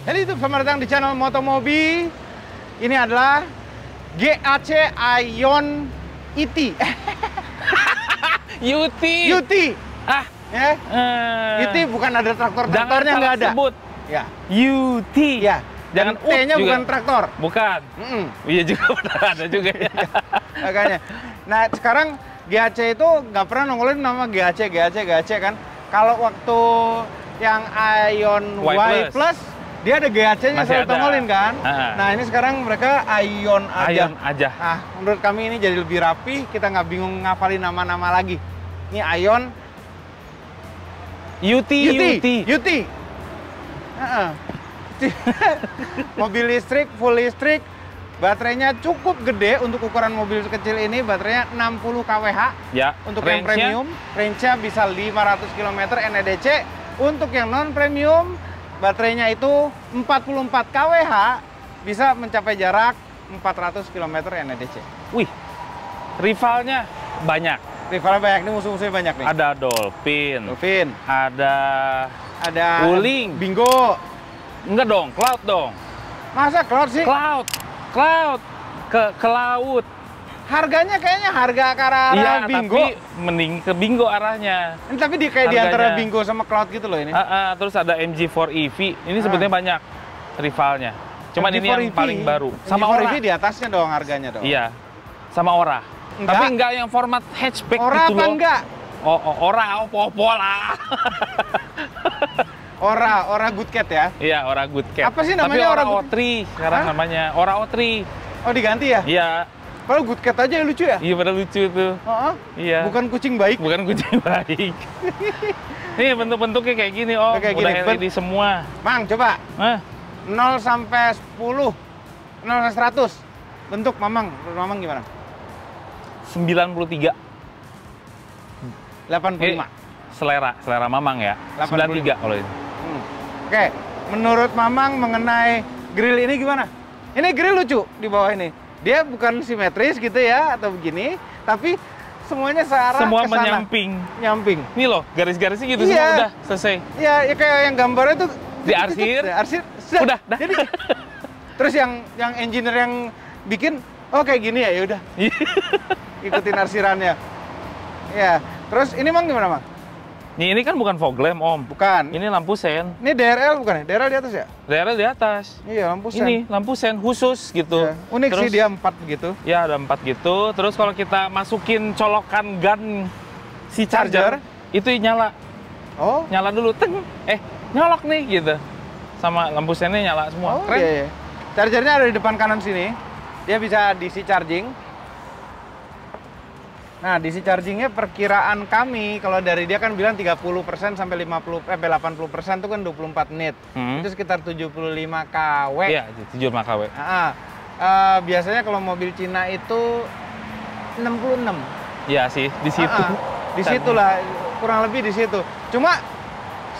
Jadi itu selamat datang di channel Motomobi. Ini adalah GAC Aion ET. UT. Ah, Ya. ET bukan ada traktornya nggak ada. Sebut. Ya. UT. Ya. Jangan T-nya bukan traktor. Bukan. Iya juga benar ada juga ya. Makanya. Nah, sekarang GAC itu nggak pernah nongolin nama GAC kan. Kalau waktu yang Aion Y Plus, dia ada GAC-nya selalu nongolin kan. Nah, ini sekarang mereka Aion aja. Nah, menurut kami ini jadi lebih rapi, kita nggak bingung ngafalin nama-nama lagi. Ini Aion UT. Mobil listrik, full listrik, baterainya cukup gede untuk ukuran mobil kecil ini. Baterainya 60 kWh. Ya. Untuk yang premium, range-nya bisa 500 km NEDC. Untuk yang non premium, baterainya itu 44 kWh, bisa mencapai jarak 400 km NEDC. Wih, rivalnya banyak. Rivalnya banyak, ini musuh-musuhnya banyak nih. Ada Dolphin. Ada Wuling. Bingo. Enggak dong, Cloud dong. Masa Cloud sih? Cloud ke laut. Harganya kayaknya harga ke arah Bingo. Tapi mending ke Bingo arahnya. Ini tapi di kayak di antara Bingo sama Cloud gitu loh ini. Terus ada MG4 EV. Ini sebetulnya banyak rivalnya. Cuman ini yang paling baru. Sama MG4 Ora. EV di atasnya dong harganya dong. Iya. Sama Ora. Enggak. Tapi enggak yang format hatchback Ora gitu apa loh. enggak? Ora, opo lah. Ora Good Cat ya? Iya, Ora Good Cat. Apa sih namanya? Tapi Ora Good... O3 sekarang namanya. Ora O3. Oh, diganti ya? Iya. Kalau Good Cat aja lucu ya? Iya, pada lucu tuh. Iya. Bukan kucing baik. Bukan kucing baik. Nih bentuk-bentuknya kayak gini, Om. Kayak udah gini. LED semua. Mang, coba. 0 sampai 10. 0 sampai 100. Bentuk Mamang. Menurut Mamang gimana? 93. 85. Selera Mamang ya. 93 kalau ini. Oke, menurut Mamang mengenai grill ini gimana? Ini grill lucu di bawah ini. Dia bukan simetris gitu ya atau begini, tapi semuanya searah semua kesana. Nyamping. Nih loh, garis-garisnya gitu semua udah selesai. Iya, ya kayak yang gambarnya tuh diarsir. Udah. Jadi, terus yang engineer yang bikin, oh kayak gini ya, udah. Ikutin arsirannya. Ya, terus ini Mang gimana Mang? Nih, ini kan bukan fog lamp, Om. Bukan. Ini lampu sen. Ini DRL bukan ya? DRL di atas ya? DRL di atas. Iya, lampu sen. Ini lampu sen khusus gitu. Ya. Unik terus, sih dia 4 gitu. Ya, ada 4 gitu. Terus kalau kita masukin colokan gun si charger, itu nyala. Oh. Nyala dulu, teng. Nyolok nih gitu. Sama lampu sennya nyala semua. Oh, keren. Iya. Chargernya ada di depan kanan sini. Dia bisa DC charging. Nah, DC chargingnya perkiraan kami, kalau dari dia kan bilang 30% sampai 80% itu kan 24 menit. Itu sekitar 75 kW. Iya, 75 kW. Biasanya kalau mobil Cina itu 66. Iya sih, di situ. Di situ lah, kurang lebih di situ. Cuma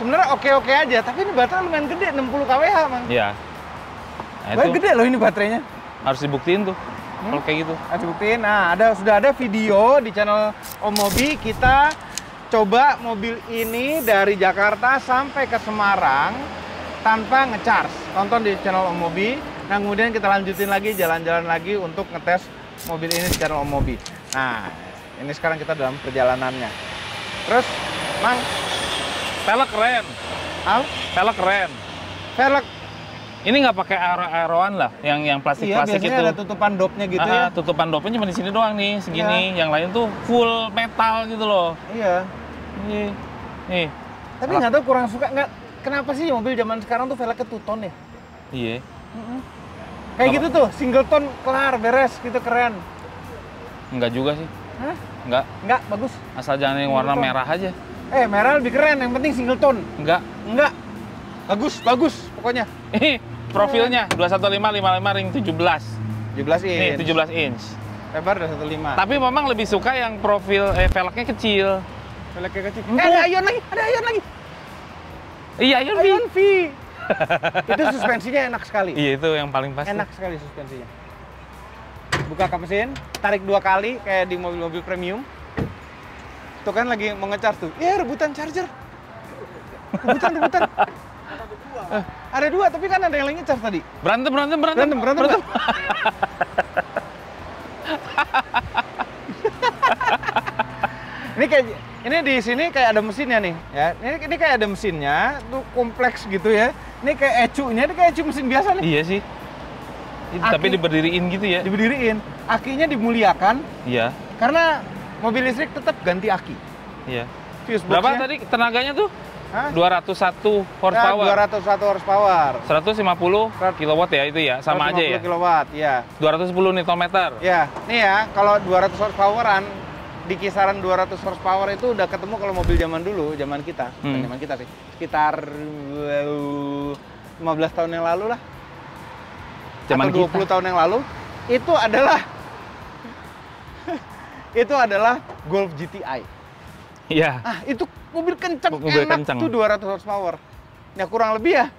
sebenarnya oke-oke aja, tapi ini baterai lumayan gede, 60 kWh, Mang. Iya. Nah, itu gede loh ini baterainya. Harus dibuktiin tuh. Kalau kayak gitu. Harus buktiin. Nah, sudah ada video di channel Om Mobi. Kita coba mobil ini dari Jakarta sampai ke Semarang tanpa ngecharge. Tonton di channel Om Mobi. Nah, kemudian kita lanjutin lagi, jalan-jalan lagi untuk ngetes mobil ini di channel Om Mobi. Nah, ini sekarang kita dalam perjalanannya. Terus, Mang, velg keren. Velg keren. Velg ini nggak pakai aero-aeroan lah, yang plastik-plastik itu. Biasanya ada tutupan dopnya gitu ya. Tutupan dopnya cuma di sini doang nih, segini. Yang lain tuh full metal gitu loh. Iya. Nih. Tapi nggak tahu kurang suka nggak. Kenapa sih mobil zaman sekarang tuh velgnya two-tone ya? Iya. Kayak gitu tuh, single tone kelar, beres, gitu keren. Enggak juga sih. Hah? Enggak, bagus. Asal jangan yang warna merah aja. Merah lebih keren, yang penting single tone. Enggak. Bagus pokoknya. Profilnya 215/55 ring 17. 17 inch. Nih, 17 inch. Lebar 215. Tapi memang lebih suka yang profil velgnya kecil. Velgnya kecil. Ada Aion lagi. Iya, Aion V. Itu suspensinya enak sekali. Iya, itu yang paling pasti. Enak sekali suspensinya. Buka kap mesin, tarik 2 kali kayak di mobil-mobil premium. Tuh kan lagi mau ngecharge tuh. Rebutan charger. Rebutan. Ada 2, tapi kan ada yang lagi ngecas tadi. Berantem. Berantem. Ini di sini kayak ada mesinnya nih, ya. Ini kayak ada mesinnya, tuh kompleks gitu ya. Ini kayak ecunya, ini kayak ecu mesin biasa nih. Iya sih. Tapi diberdiriin gitu ya. Diberdiriin. Akinya dimuliakan. Iya. Karena mobil listrik tetap ganti aki. Iya. Fuse Berapa box-nya, tadi tenaganya tuh? hah? 201 horsepower. 201 horsepower. 150 kilowatt ya itu ya, sama aja ya. 150 kilowatt, ya. 210 Nm. Ya, nih ya, kalau 200 horsepoweran di kisaran 200 horsepower itu udah ketemu kalau mobil zaman dulu, zaman kita. Bukan zaman kita sih. Sekitar 15 tahun yang lalu lah. Zaman atau 20 tahun yang lalu itu adalah Golf GTI. Iya. Itu mobil kenceng, Mobil enak kenceng. tuh 200 horsepower. Ya kurang lebih ya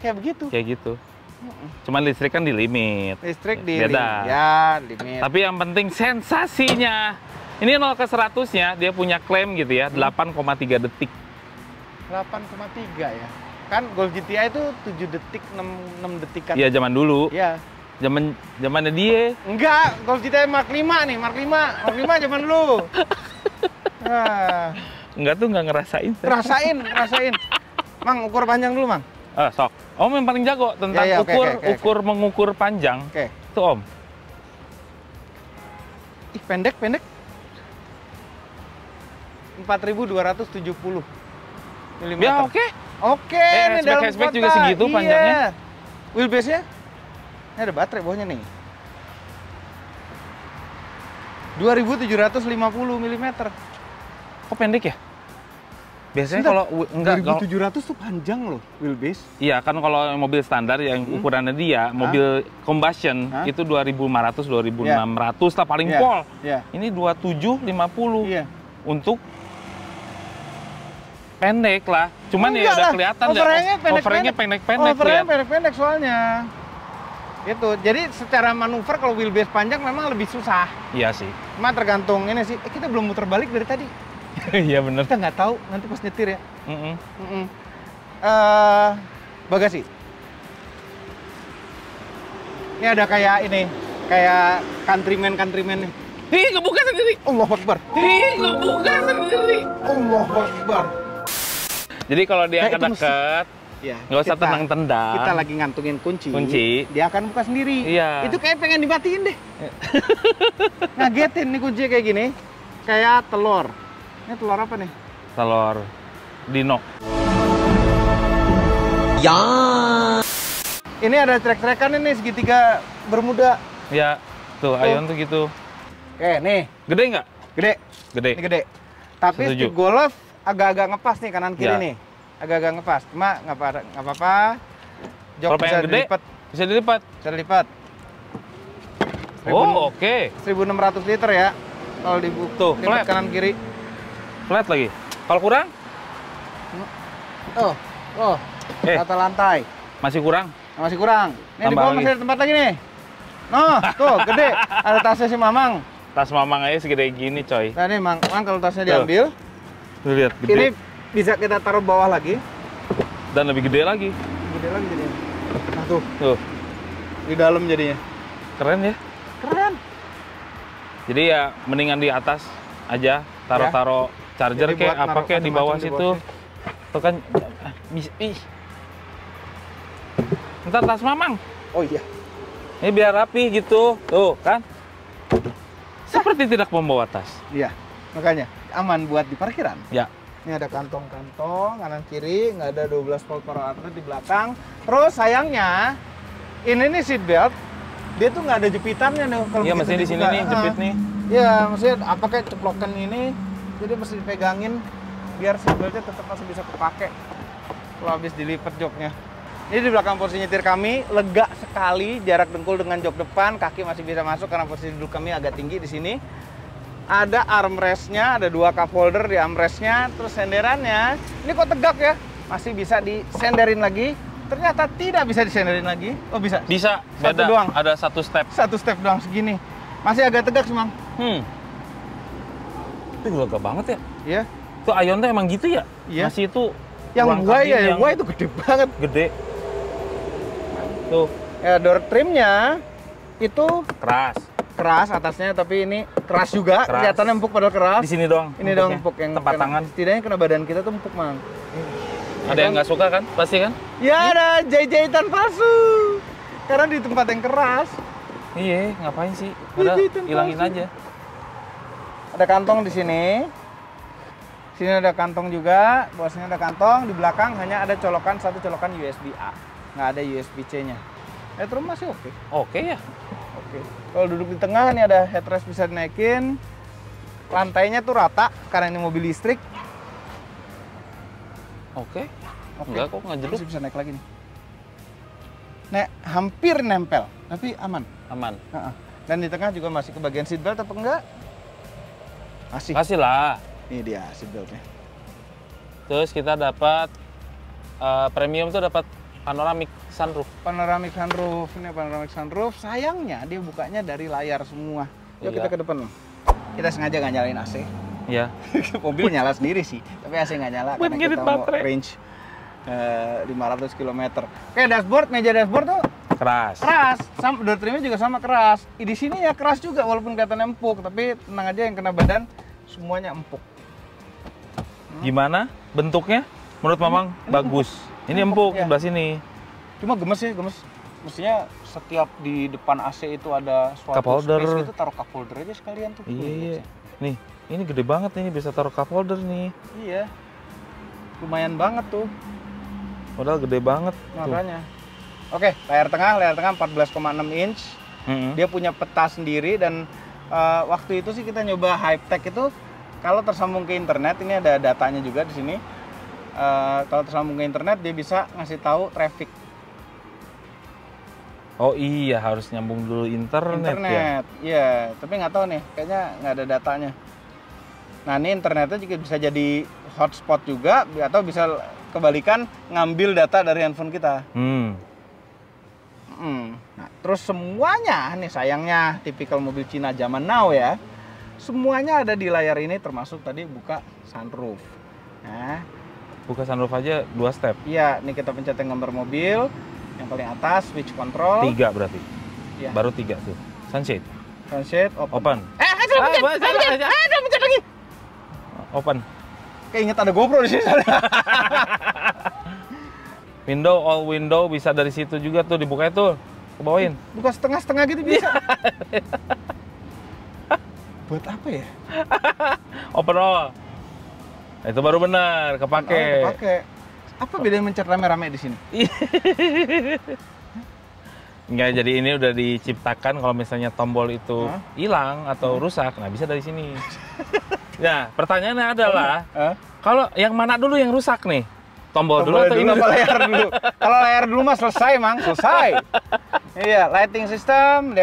kayak begitu. Kayak gitu. Cuman listrik kan di limit. Listrik di Beda. ya, limit. Tapi yang penting sensasinya. Ini 0 ke 100-nya dia punya klaim gitu ya, 8,3 detik. 8,3 ya. Kan Golf GTI itu 7 detik, 6 detikan. Iya, zaman dulu. Iya. Zamannya dia. Enggak, Golf GTI Mark 5 nih, Mark 5 zaman dulu. Nah, Enggak tuh nggak ngerasain. rasain. Mang, ukur panjang dulu, Mang. Sok. Om yang paling jago tentang Ya, oke. mengukur panjang. Oke. Tuh Om. Ih, pendek. 4.270 mm. Ya oke. Oke, ini dalam hatchback kota. juga segitu Iya. panjangnya. Wheelbase-nya? Ini ada baterai bawahnya nih. 2.750 mm. Kok pendek ya? Biasanya Sebentar. kalau enggak kalau 2.700 tuh panjang loh wheelbase. iya kan kalau mobil standar yang ukurannya dia, mobil combustion itu 2.500 2.600 lah paling pol. Iya. Ini 2750. Iya. Untuk pendek lah. Cuman ya Enggak udah lah. kelihatan overhangnya pendek-pendek. Overhangnya pendek-pendek soalnya. Gitu. Jadi secara manuver kalau wheelbase panjang memang lebih susah. Iya sih. Cuma tergantung ini sih. Kita belum muter balik dari tadi. Iya bener. Kita nggak tahu nanti pas nyetir ya. Bagasi. Ini ada kayak ini, kayak countryman nih. Ih, ngebuka sendiri. Allahu Akbar. Ih, ngebuka sendiri. Allahu Akbar. Jadi kalau dia Nah, itu deket, Ya, nggak usah tenang-tendang. Kita lagi ngantungin kunci. Dia akan buka sendiri. Iya. Itu kayak pengen dimatiin deh. Ngagetin nih kunci kayak gini. Kayak telur. Ini telur apa nih? Telur Dino. Ya. Ini ada trek-trekan ini segitiga Bermuda. Ya, tuh Ion tuh gitu. Oke, nih. Gede nggak? Gede. Gede. Ini gede. Tapi Setuju. stick Golf agak-agak ngepas nih kanan kiri Ya. nih. Agak-agak ngepas. Cuma nggak apa-apa. Jok Kalau bisa pengen gede, dilipat. bisa dilipat. Bisa dilipat. Oh, oke. 1.600 liter ya. Kalau dibuka Tuh, lipat flat. kanan kiri. Flat lagi. Kalau kurang, Oh. Rata lantai. masih kurang. Masih kurang. Nih di Tambah bawah lagi. masih ada tempat lagi nih. Noh, tuh gede. Ada tasnya si Mamang. Tas mamang aja segede gini, coy. Nah nih Mang kalau tasnya Tuh. diambil, Lu lihat, gede. ini bisa kita taruh bawah lagi. Dan lebih gede lagi. Gede lagi jadinya. Nah tuh, Tuh, di dalam jadinya. keren ya. Keren. Jadi ya mendingan di atas aja, taruh-taruh charger Jadi kayak buat apa naruh kayak di bawah macam-macam di situ. bawah Tuh kan, ih. Ntar tas mamang. Oh iya. Ini biar rapi gitu. Tuh kan. Seperti tidak membawa tas. Iya. Makanya aman buat di parkiran. Ya. Ini ada kantong-kantong kanan kiri, nggak ada 12 volt power outlet di belakang. Terus sayangnya ini nih seat belt, dia tuh nggak ada jepitannya nih. Kalau Iya, begitu mesti di sini dibuka. nih jepit nih. Iya, maksudnya apa kayak ceplokan ini, jadi mesti dipegangin biar seat beltnya tetap masih bisa kepake kalau habis dilipat joknya. Ini di belakang posisi nyetir kami, lega sekali, jarak dengkul dengan jok depan, kaki masih bisa masuk karena posisi duduk kami agak tinggi di sini. Ada armrestnya, ada 2 cup holder di armrestnya, terus senderannya, ini kok tegak ya, masih bisa disenderin lagi. Ternyata tidak bisa disenderin lagi. Oh bisa? Bisa, Satu beda. doang. Ada satu step. Satu step doang segini. Masih agak tegak sih, Mang. Itu lega banget ya. Iya. Tuh Ion tuh emang gitu ya? Iya. Masih itu Yang ruang gua kabin ya, yang gua itu gede banget. gede. Tuh. Ya, door trimnya itu Keras. atasnya, tapi ini keras juga. Keras. Kelihatannya empuk padahal keras. Di sini doang. Ini dong empuk yang tempat tangan. Setidaknya kena badan kita tuh empuk, Mang. Ada yang nggak suka kan? Pasti kan? Ya ada jahitan palsu. Karena di tempat yang keras. Iya, ngapain sih? Udah hilangin aja. Ada kantong di sini. Sini ada kantong juga. Bawahnya ada kantong. Di belakang hanya ada satu colokan USB A. Nggak ada USB C-nya. Headroom masih oke. Oke ya. Oke. Kalau duduk di tengah nih ada headrest bisa dinaikin. Lantainya tuh rata karena ini mobil listrik. Oke. Enggak kok, nggak jeduk. Masih bisa naik lagi nih. Hampir nempel, tapi aman. Aman. Dan di tengah juga masih kebagian seatbelt apa enggak? Masih. Kasih lah. Ini dia seatbeltnya. Terus kita dapat premium tuh dapat panoramic sunroof. Panoramic sunroof, ini panoramic sunroof. Sayangnya dia bukanya dari layar semua. Yuk kita ke depan. Kita sengaja nggak nyalain AC. Iya. Mobil nyala sendiri sih, tapi AC nggak nyala karena kita mau range 500 km. Oke, dashboard, meja dashboard tuh Keras. Door trimnya juga sama keras. Di sini ya keras juga walaupun kelihatannya empuk, tapi tenang aja yang kena badan semuanya empuk. Gimana bentuknya? Menurut Mamang bagus. Ini empuk ya. sebelah sini. Cuma gemes sih, gemes. Mestinya setiap di depan AC itu ada suatu Cup holder. space gitu, taruh cup holder aja sekalian tuh. Iya. Nih, ini gede banget nih, bisa taruh cup holder nih. Iya. Lumayan banget tuh. Padahal gede banget. Makanya. Oke, layar tengah 14,6 inch. Dia punya peta sendiri dan waktu itu sih kita nyoba Hypertech itu kalau tersambung ke internet, ini ada datanya juga di sini. Kalau tersambung ke internet dia bisa ngasih tahu traffic. Oh iya, harus nyambung dulu internet ya. Iya, tapi nggak tahu nih, kayaknya nggak ada datanya. Nah ini internetnya juga bisa jadi hotspot juga, atau bisa kebalikan ngambil data dari handphone kita. Nah, terus semuanya nih sayangnya tipikal mobil Cina zaman now ya, semuanya ada di layar ini termasuk tadi buka sunroof. Nah, buka sunroof aja 2 step. Iya, nih kita pencet gambar mobil. Yang paling atas switch control 3 berarti ya. Baru 3 tuh. Sunshade open. Pencet lagi. Open. Kayak inget ada GoPro di sini. All window bisa dari situ juga tuh, dibuka tuh, kebawain. Buka setengah-setengah gitu bisa. Buat apa ya? Open all. Nah, itu baru benar kepake. Apa bedanya mencet rame-rame di sini? Enggak, jadi ini udah diciptakan kalau misalnya tombol itu hilang atau rusak, nah bisa dari sini. Nah, pertanyaannya adalah, kalau yang mana dulu yang rusak nih? Tombol dulu atau ini? Layar dulu. Kalau layar dulu mah selesai, Mang. Selesai. Iya, lighting system,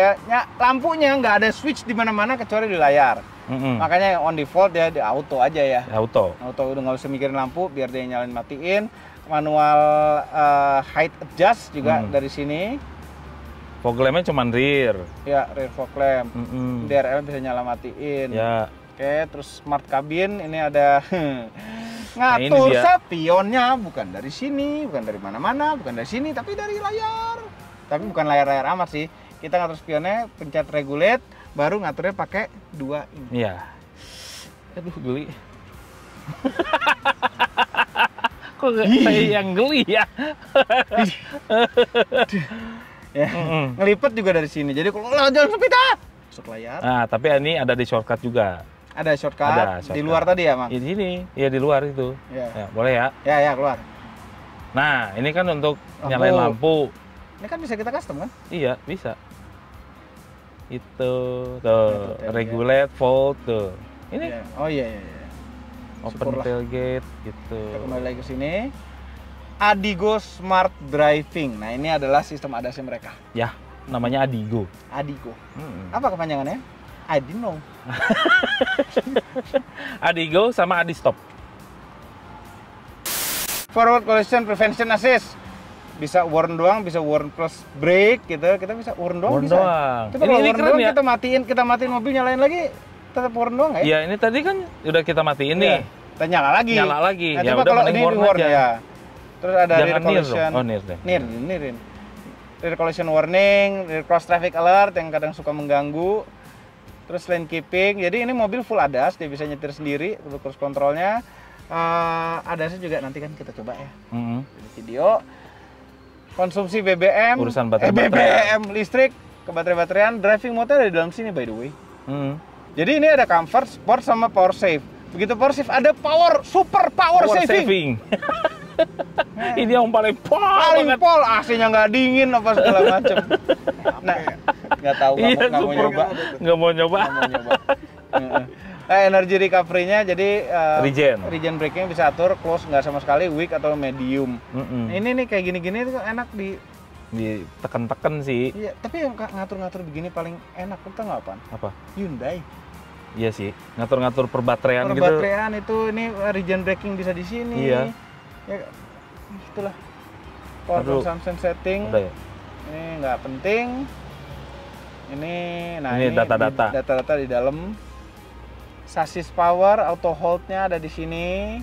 lampunya nggak ada switch di mana-mana kecuali di layar. Makanya on default ya di auto aja ya. Auto Udah nggak usah mikirin lampu, biar dia nyalain matiin. Manual height adjust juga dari sini. Fog lampnya cuma rear. Ya, rear fog lamp. DRL bisa nyala matiin. Ya. Oke, terus smart cabin ini ada ngatur spionnya bukan dari sini, bukan dari mana-mana, bukan dari sini, tapi dari layar. Tapi bukan layar-layar amat sih. Kita ngatur spionnya, pencet regulate, baru ngaturnya pakai 2 ini. Iya. Aduh, geli. Kok kayak yang geli ya? Ya, ngelipet juga dari sini. Jadi kalau jalan sempit masuk layar. Nah, tapi ini ada di shortcut juga. Ada shortcut. Di luar tadi ya, Mang? Di sini. Iya, di luar itu. Ya, boleh ya? Ya, keluar. Nah, ini kan untuk nyalain lampu. Ini kan bisa kita custom kan? Iya, bisa. Itu tuh, regulate, fold tuh. Ini. Oh iya. Open tailgate gitu. Kita kembali lagi ke sini. Adigo Smart Driving. Nah, ini adalah sistem ADAS mereka. Ya, namanya Adigo. Apa kepanjangannya? I don't know. Adigo sama Adistop. Forward collision prevention assist. Bisa warn doang, bisa warn plus brake gitu. Kita bisa warn doang bisa. Coba kalau warn doang ya? kita matiin mobil, nyalain lagi tetap warn doang ya? Iya, ini tadi kan udah kita matiin nih. Kita nyala lagi. Nah, ya udah, kalau ini di warn ya. Terus ada rear collision. Near deh. Near. rear collision warning, rear cross traffic alert yang kadang suka mengganggu. Terus lane keeping. Jadi ini mobil full ADAS, dia bisa nyetir sendiri untuk cruise controlnya. ADAS-nya juga nanti kan kita coba ya. Jadi video. Konsumsi BBM, urusan baterai. BBM listrik ke baterai-baterian. Driving mode-nya ada di dalam sini by the way. Jadi ini ada comfort, sport sama power save. Begitu power save ada super power saving. Ini yang paling pol, AC-nya nggak dingin apa segala macem. Nah, nggak tahu, nggak mau nyoba. Energy recovery-nya jadi regen braking bisa atur close nggak sama sekali, weak atau medium. Ini nih kayak gini-gini tuh enak ditekan-tekan sih. Iya, tapi yang ngatur-ngatur begini paling enak kita nggak apaan? Apa? Hyundai. Iya sih, ngatur-ngatur perbaterean gitu. Perbaterean itu ini regen braking bisa di sini. Iya. Ya, itulah. Power consumption setting. Udah ya? Ini nggak penting. Ini data-data. Data-data di dalam. Chassis power, auto hold-nya ada di sini.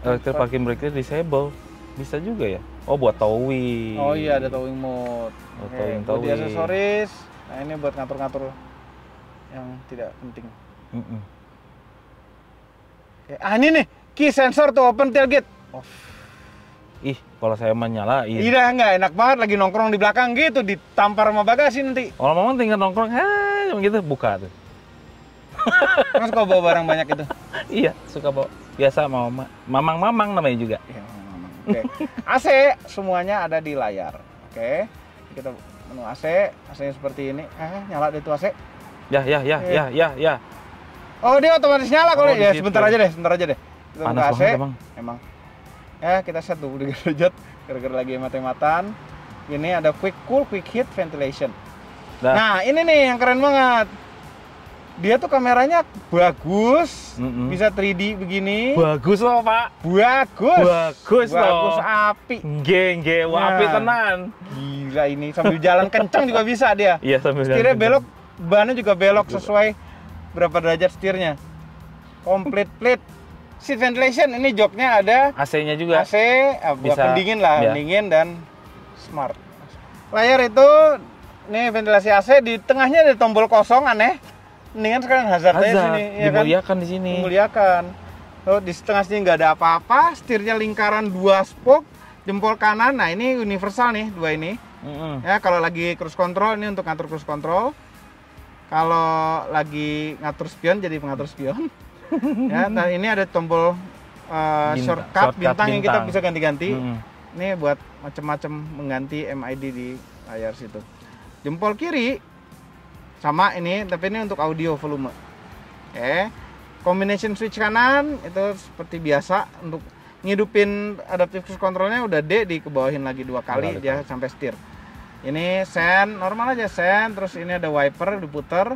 Electric parking brake-nya disable. Bisa juga ya? Oh, buat towing. Oh iya, ada towing mode. Towing. Body aksesoris. Nah, ini buat ngatur-ngatur yang tidak penting. Ini nih, key sensor tuh open tailgate. Ih, kalau saya menyalain. Iya, nggak enak banget lagi nongkrong di belakang gitu, ditampar sama bagasi nanti. Kalau mama tinggal nongkrong, gitu, buka tuh. Mas kok bawa barang banyak itu? Iya, suka bawa. Biasa mamang namanya juga. Iya, mamang. Oke. AC semuanya ada di layar. Oke. Kita menu AC, AC-nya seperti ini. Nyala deh tuh AC. Ya. Oh, dia otomatis nyala kalau ya. Sebentar aja deh. Kita panas buka AC. banget Emang. Kita set dulu derajat gara-gara lagi mati-matan. Ini ada quick cool, quick heat ventilation. Nah, ini nih yang keren banget. Dia tuh kameranya bagus, bisa 3D begini. Bagus loh, Pak. Bagus loh. Api. Api tenan. Gila ini sambil jalan kencang juga bisa dia. Iya, sambil jalan. Setirnya belok, bannya juga belok sesuai berapa derajat setirnya. Complete plate. Seat ventilation, ini joknya ada. AC-nya juga. AC, buat bisa, pendingin lah, pendingin dan smart. Layar itu, nih ventilasi AC, di tengahnya ada tombol kosong, aneh. Mendingan sekarang hazard aja sini, ya dimuliakan kan? di sini. Dimuliakan. Di setengah sini nggak ada apa-apa, setirnya lingkaran 2 spoke, jempol kanan. Nah ini universal nih, 2 ini. Ya kalau lagi cruise control ini untuk ngatur cruise control. Kalau lagi ngatur spion jadi pengatur spion. Ya, nah ini ada tombol shortcut bintang yang kita bisa ganti-ganti. Ini buat macam-macam mengganti MID di layar situ. Jempol kiri sama ini, tapi ini untuk audio volume. Combination switch kanan itu seperti biasa untuk ngidupin adaptive cruise controlnya udah D dikebawahin lagi 2 kali dia sampai setir. Ini sen normal aja sen, terus ini ada wiper diputer,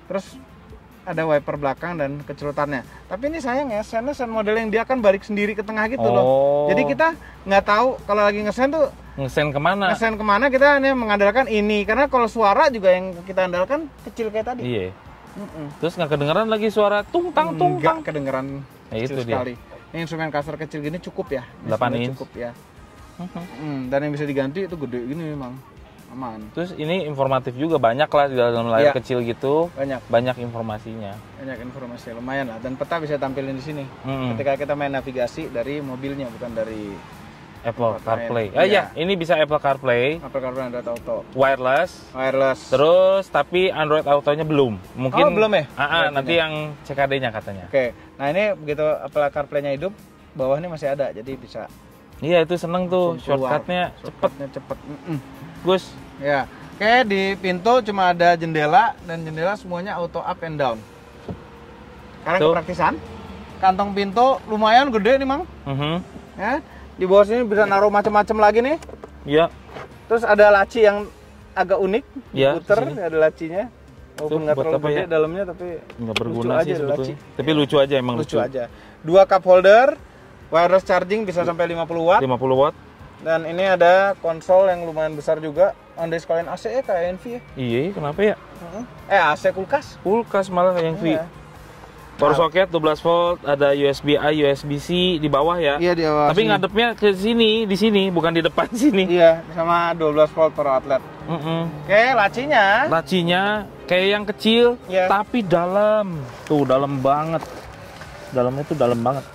terus ada wiper belakang dan kecerutannya. Tapi ini sayang ya, sennya sen model yang dia akan balik sendiri ke tengah gitu loh. Jadi kita nggak tahu kalau lagi ngesen tuh ngesen kemana kita ini mengandalkan ini, karena kalau suara juga yang kita andalkan kecil kayak tadi. Iya. Terus nggak kedengeran lagi suara tungtang. Nggak kedengeran itu sekali. Ini instrumen kasar kecil gini cukup ya. 8 inch. Cukup ya. Dan yang bisa diganti itu gede gini memang. Aman. Terus ini informatif juga, banyak lah di dalam layar kecil gitu. Banyak informasinya. Banyak informasi, lumayan lah. Dan peta bisa tampilin di sini. Ketika kita main navigasi dari mobilnya, bukan dari Apple CarPlay. Iya, ini bisa Apple CarPlay. Apple CarPlay Android Auto. Wireless. Terus tapi Android Autonya belum. Mungkin belum ya? Nanti yang CKD-nya katanya. Oke. Nah, ini begitu Apple CarPlay-nya hidup, bawahnya masih ada. Jadi bisa. Iya, itu seneng tuh. Shortcut-nya cepet. Gus. Ya. Oke, di pintu cuma ada jendela dan jendela semuanya auto up and down. Sekarang kepraktisan. Kantong pintu lumayan gede nih, Mang. Ya. Di bawah sini bisa naruh macam-macam lagi nih. Iya. Terus ada laci yang agak unik, diputer, ada lacinya. Walaupun nggak terlalu gede dalamnya, tapi nggak berguna sih sebetulnya. Tapi lucu aja, emang lucu aja. 2 cup holder, wireless charging bisa sampai 50 watt. 50 watt. Dan ini ada konsol yang lumayan besar juga. Andai sekalian AC ya kayak Envy ya. Iya, kenapa ya? AC kulkas. Kulkas malah kayak Envy. Power socket 12 volt, ada USB A, USB-C di bawah ya. Iya, di bawah. Tapi ngadepnya ke sini, di sini, bukan di depan sini. Iya, sama 12 volt per outlet. Oke, lacinya. Lacinya kayak yang kecil, Iya. tapi dalam. Tuh, dalam banget. Dalamnya tuh dalam banget.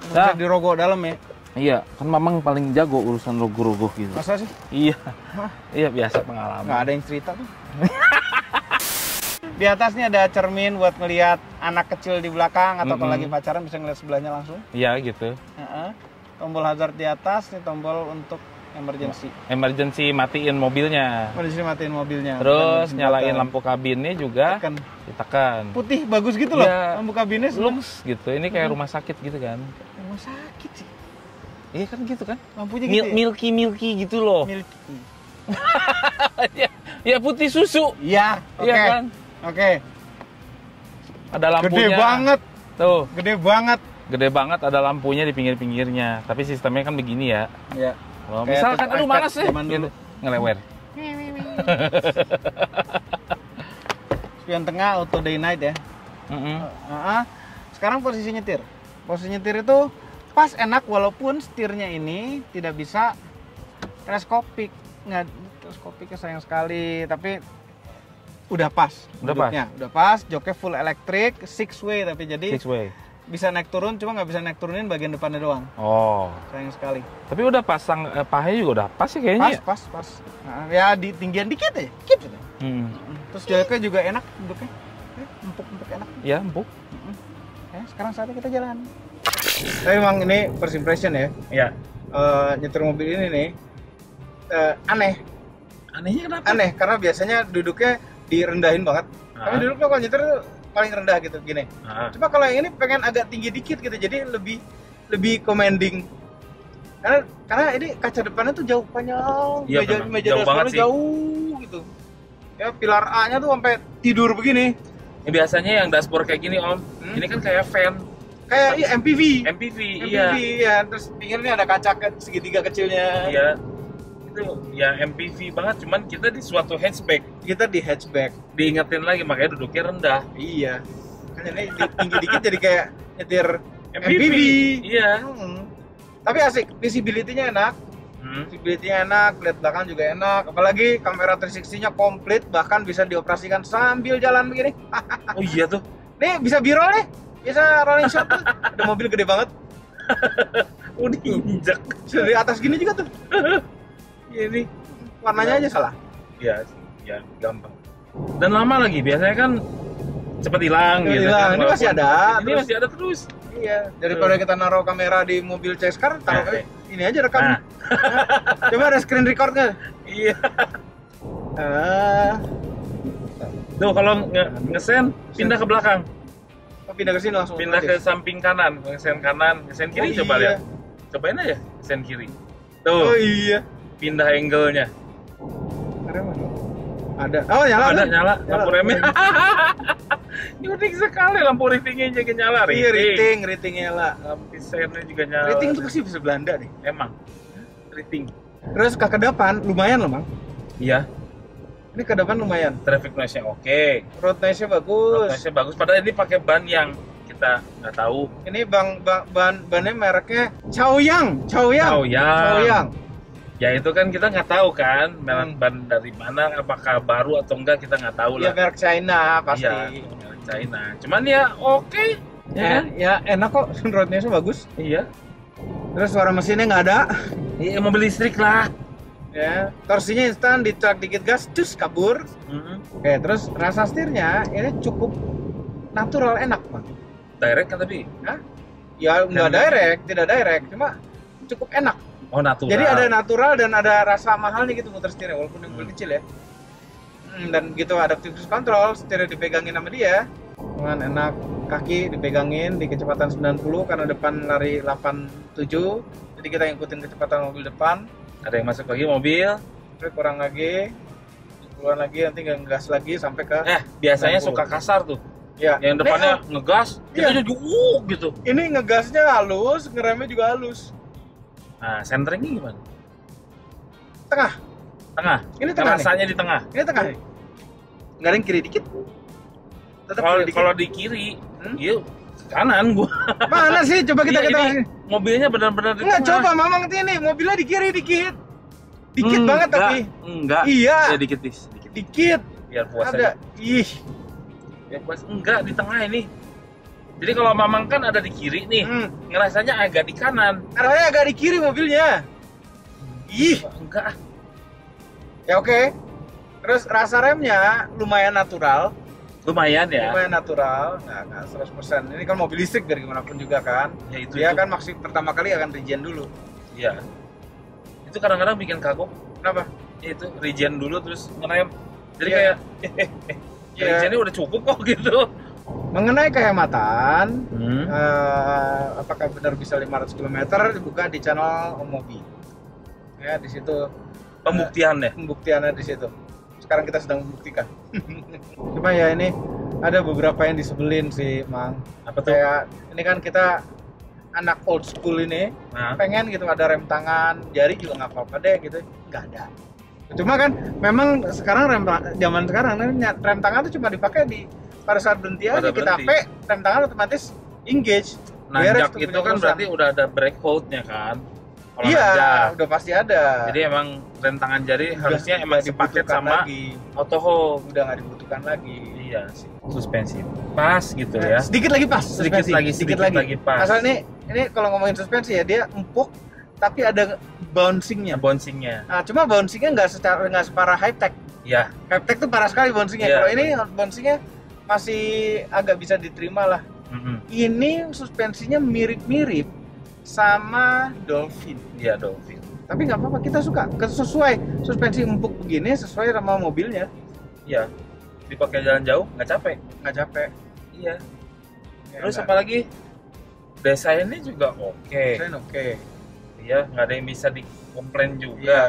Bisa dirogoh dalam ya. Iya, kan Mamang paling jago urusan rogoh-rogoh gitu. Masa sih? Iya. Iya, biasa pengalaman. Nggak ada yang cerita tuh. Di atasnya ada cermin buat ngelihat anak kecil di belakang atau kalau lagi pacaran bisa ngeliat sebelahnya langsung. Iya, gitu. Tombol hazard di atas, ini tombol untuk emergency. Emergency matiin mobilnya. Emergency matiin mobilnya. Terus nyalain lampu kabinnya juga Tekan. ditekan. Putih bagus gitu loh. Iya. Lampu kabinnya Lux gitu. Ini kayak rumah sakit gitu kan. Rumah sakit sih. Iya kan gitu kan. Lampunya gitu. Milky gitu loh. Milky. Ya putih susu. Iya, oke. Iya kan? Oke. Ada lampunya. Gede banget. Tuh, Gede banget. gede banget ada lampunya di pinggir-pinggirnya. Tapi sistemnya kan begini ya. Iya. Oh, Kayak misalkan touch aduh iPad malas ya. zaman dulu. Gitu. Ngelewer. Spion tengah auto day night ya. Mm-mm. Sekarang posisi nyetir. Posisi nyetir itu pas enak walaupun setirnya ini tidak bisa teleskopik. Nggak teleskopiknya sayang sekali, tapi udah pas. Udah pas. duduknya. Udah pas, joknya full elektrik, 6 way tapi jadi Six way. bisa naik turun, cuma nggak bisa naik turunin bagian depannya doang. Oh. Sayang sekali. Tapi udah pasang pahanya juga udah pas sih kayaknya. Pas, pas. Nah, ya di tinggian dikit ya, dikit gitu. Terus joknya juga enak duduknya. Empuk-empuk enak. Ya, empuk. Ya, sekarang saatnya kita jalan. Tapi memang ini first impression ya. Iya. Nyetir mobil ini nih aneh. Anehnya kenapa? Aneh karena biasanya duduknya direndahin banget. Tapi duduknya kalau nyetir tuh paling rendah gitu gini. Cuma kalau yang ini pengen agak tinggi dikit gitu, jadi lebih commanding. Karena ini kaca depannya tuh jauh panjang. Iya, meja jauh banget dashboardnya sih. jauh gitu. Ya pilar A-nya tuh sampai tidur begini. Ya, biasanya yang dashboard kayak gini Om, ini kan kayak van. Kayak iya, MPV. MPV, iya. Ya. Terus pinggirnya ada kaca segitiga kecilnya. Iya. Itu ya MPV banget, cuman kita di suatu hatchback. Kita di hatchback. Diingetin lagi makanya duduknya rendah. Iya. Kan ini tinggi dikit jadi kayak nyetir MPV. Iya. Tapi asik, visibility-nya enak. Visibility-nya enak, lihat belakang juga enak. Apalagi kamera 360-nya komplit, bahkan bisa dioperasikan sambil jalan begini. Oh iya tuh. Nih bisa b-roll nih. Bisa rolling shot tuh. Ada mobil gede banget. Udah injak. Dari atas gini juga tuh. Ini warnanya aja salah. Iya, ya gampang. Dan lama lagi, biasanya kan cepet hilang gitu. Hilang. Kan, Ini masih ada. Ini masih ada terus. Iya, daripada kita naruh kamera di mobil C-Car, taruh ini aja rekam. Nah. Coba ada screen record nggak? Iya. Tuh kalau ngesen pindah ke belakang. Pindah ke sini langsung. Pindah ke samping kanan, ngesen kanan, ngesen kiri coba iya. lihat. Cobain aja ngesen kiri. Tuh. Oh iya. Pindah angle-nya. Ada. Oh nyala. Ada kan? nyala lampu remnya. Ini unik sekali lampu ratingnya juga nyala. Iya, rating nyala. Lampu sennya juga nyala. Rating tuh pasti bisa Belanda nih. Emang. Rating. Terus ke depan lumayan loh, Bang. Iya. Ini ke depan lumayan. Traffic noise-nya oke. Road noise-nya Road bagus. noise-nya bagus. Padahal ini pakai ban yang kita nggak tahu. Ini bannya mereknya Chaoyang. Ya itu kan kita nggak tahu kan merek ban dari mana, apakah baru atau enggak kita nggak tahu Ya lah. merek China pasti. Iya, merek China. Cuman ya oke. Ya enak kok, road noise-nya bagus. Iya. Terus suara mesinnya nggak ada. Iya mobil listrik lah. Ya, torsinya instan, dicak dikit gas, cus kabur. Oke, terus rasa setirnya ini cukup natural, enak, Bang. Direct kan tapi? Hah? Ya nggak direct, tidak direct, cuma cukup enak. Oh natural. Jadi ada natural dan ada rasa mahalnya gitu muter setirnya, walaupun yang mobil kecil ya. Dan gitu adaptive cruise control, setirnya dipegangin sama dia. Dengan enak, kaki dipegangin di kecepatan 90 karena depan lari 87. Jadi kita ngikutin kecepatan mobil depan. Ada yang masuk lagi mobil. Terus kurang lagi, keluar lagi, nanti ngegas lagi sampai ke biasanya 90. suka kasar tuh. Ya. Yang depannya ngegas, Iya. kita jadi gitu. Ini ngegasnya halus, ngeremnya juga halus. Nah, centeringnya gimana? Tengah. Tengah. Ini tengah nih. Rasanya di tengah. Ini tengah nih. Nggak ada yang kiri dikit. Tetap kalau di kiri, iya kanan gua. Mana sih? Coba kita ini mobilnya benar-benar di Enggak, tengah. coba Mamang ini mobilnya di kiri dikit. Dikit banget tapi. Enggak. Iya. Ya dikit. Dikit. Biar puas ada. aja. Ih. Ya puas. Enggak, di tengah ini. Jadi kalau Mamang kan ada di kiri nih, ngerasanya agak di kanan. Arahnya agak di kiri mobilnya. Ih. Enggak. Ya oke. Terus rasa remnya lumayan natural. Lumayan ya. Lumayan natural, nggak 100%. Ini kan mobil listrik dari gimana pun juga kan. Ya itu. Dia kan maksud pertama kali akan regen dulu. Iya. Itu kadang-kadang bikin kagok. Kenapa? Ya itu regen dulu terus ngerem. Jadi Iya. kayak Iya. regennya udah cukup kok gitu. Mengenai kehematan, Hmm. apakah benar bisa 500 km dibuka di channel Omobi. Ya di situ Pembuktiannya. pembuktiannya di situ. Sekarang kita sedang membuktikan. Cuma ya ini ada beberapa yang disebelin sih, Mang. Apa tuh? Kayak ini kan kita anak old school ini, Nah. pengen gitu ada rem tangan, jari juga nggak apa-apa deh gitu, nggak ada. Cuma kan memang sekarang zaman sekarang rem tangan itu cuma dipakai di pada saat berhenti aja, Pada kita berhenti. rem tangan otomatis engage. Beres Nanjak tuh itu punya kan urusan. berarti udah ada brake hold-nya kan? Kalau Iya, nanjak. udah pasti ada. Jadi emang rem tangan jari harusnya Udah emang nggak sepaket dibutuhkan sama lagi. auto hold. Udah nggak dibutuhkan lagi. Iya sih. Suspensi pas gitu ya. Sedikit lagi pas. Sedikit suspensi. lagi pas. Asal ini kalau ngomongin suspensi ya dia empuk tapi ada bouncingnya. Bouncingnya. Nah, cuma bouncingnya nggak separah high tech. Ya. High tech tuh parah sekali bouncingnya. Iya. Kalau ini bouncingnya masih agak bisa diterima lah. Ini suspensinya mirip-mirip sama Dolphin. Iya Dolphin. Tapi nggak apa-apa, kita suka. Sesuai suspensi empuk begini sesuai sama mobilnya. Iya. Dipakai jalan jauh nggak capek. Nggak capek. Iya. Ya, Terus nggak. apalagi desainnya juga oke. Desain oke. Iya, nggak ada yang bisa dikomplain Iya. juga.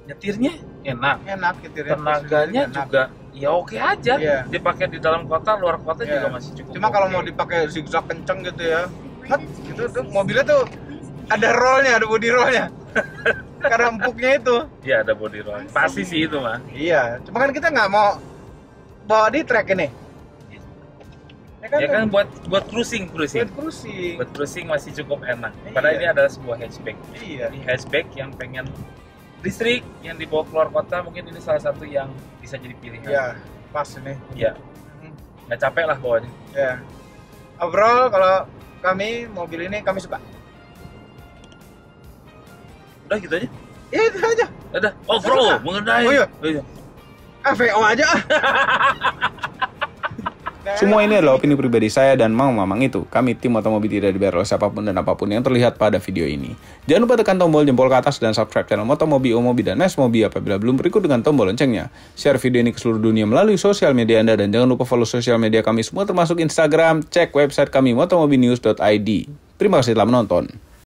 Nyetirnya enak. Enak gitu ya. Tenaganya Enak. juga ya oke aja. Iya. Dipakai di dalam kota, luar kota Iya. juga masih cukup. Cuma kalau oke. mau dipakai zigzag kenceng gitu ya, gitu tuh mobilnya tuh ada rollnya, ada body rollnya. Karena empuknya itu. Iya ada body roll. Pasti sih itu mah. Iya, cuma kan kita nggak mau bawa di track ini. Ya kan buat cruising. Buat cruising. Buat cruising masih cukup enak. Iya. Padahal ini adalah sebuah hatchback. Iya. Ini hatchback yang pengen listrik, yang dibawa keluar kota, mungkin ini salah satu yang bisa jadi pilihan. Iya, pas ini. Iya. Nggak capek lah bawanya. Ya. Overall kalau kami mobil ini kami suka. Udah gitu aja. Ya itu aja. Udah. Overall mengenai. Oh iya. Iya. VO aja. Semua ini adalah opini pribadi saya dan Mamang itu. Kami tim Otomobi tidak dibayar oleh siapapun dan apapun yang terlihat pada video ini. Jangan lupa tekan tombol jempol ke atas dan subscribe channel Motomobi, Omobi, dan Nesmobi apabila belum berikut dengan tombol loncengnya. Share video ini ke seluruh dunia melalui sosial media Anda dan jangan lupa follow sosial media kami semua termasuk Instagram. Cek website kami motomobinews.id. Terima kasih telah menonton.